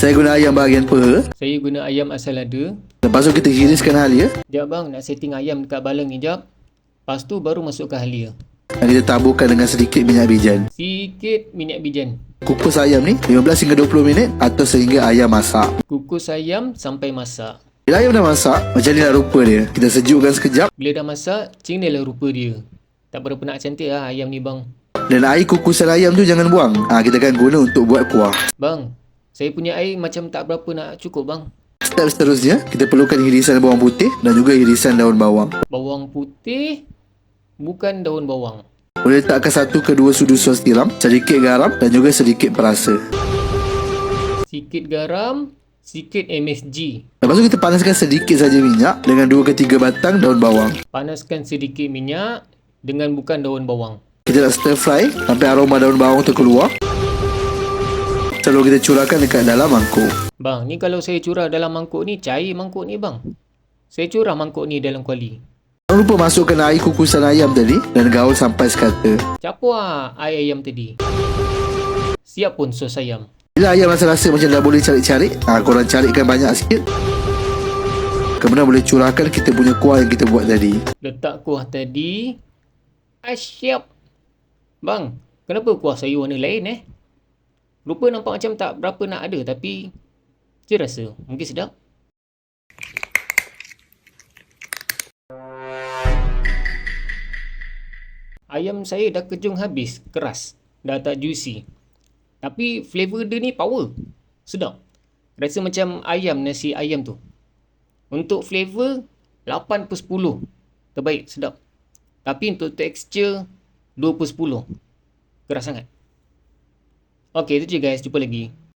Saya guna ayam bahagian peha. Saya guna ayam asal ada. Lepas tu kita hiriskan halia. Sekejap bang, nak setting ayam dekat balang ni jap. Lepas tu baru masukkan halia. Dan kita taburkan dengan sedikit minyak bijan. Sikit minyak bijan. Kukus ayam ni 15 hingga 20 minit atau sehingga ayam masak. Kukus ayam sampai masak. Bila ayam dah masak, macam ni lah rupa dia. Kita sejukkan sekejap. Bila dah masak, macam ni lah rupa dia. Tak berapa nak cantik lah ayam ni bang. Dan air kukusan ayam tu jangan buang. Kita akan guna untuk buat kuah. Bang, saya punya air macam tak berapa nak cukup bang. Step seterusnya, kita perlukan irisan bawang putih dan juga irisan daun bawang. Bawang putih, bukan daun bawang. Boleh letakkan 1 ke 2 sudu sos tiram, sedikit garam dan juga sedikit perasa. Sikit garam, sikit MSG. Lepas tu kita panaskan sedikit saja minyak dengan 2 ke 3 batang daun bawang. Panaskan sedikit minyak dengan bukan daun bawang. Kita nak stir fry sampai aroma daun bawang tu keluar. Lalu kita curahkan dekat dalam mangkuk. Bang, ni kalau saya curah dalam mangkuk ni, cair mangkuk ni bang. Saya curah mangkuk ni dalam kuali. Jangan lupa masukkan air kukusan ayam tadi dan gaul sampai sekata. Campur lah air ayam tadi. Siap pun sos ayam. Bila ayam rasa-rasa macam dah boleh carik-carik, korang carikkan banyak sikit. Kemudian boleh curahkan kita punya kuah yang kita buat tadi. Letak kuah tadi. Siap. Bang, kenapa kuah saya warna lain Rupa nampak macam tak berapa nak ada, tapi je rasa mungkin sedap. Ayam saya dah kejung habis, keras. Dah tak juicy. Tapi flavor dia ni power. Sedap. Rasa macam ayam, nasi ayam tu. Untuk flavor, 8 per 10. Terbaik, sedap. Tapi untuk texture, 2 per 10. Keras sangat. Okey, itu je guys. Jumpa lagi.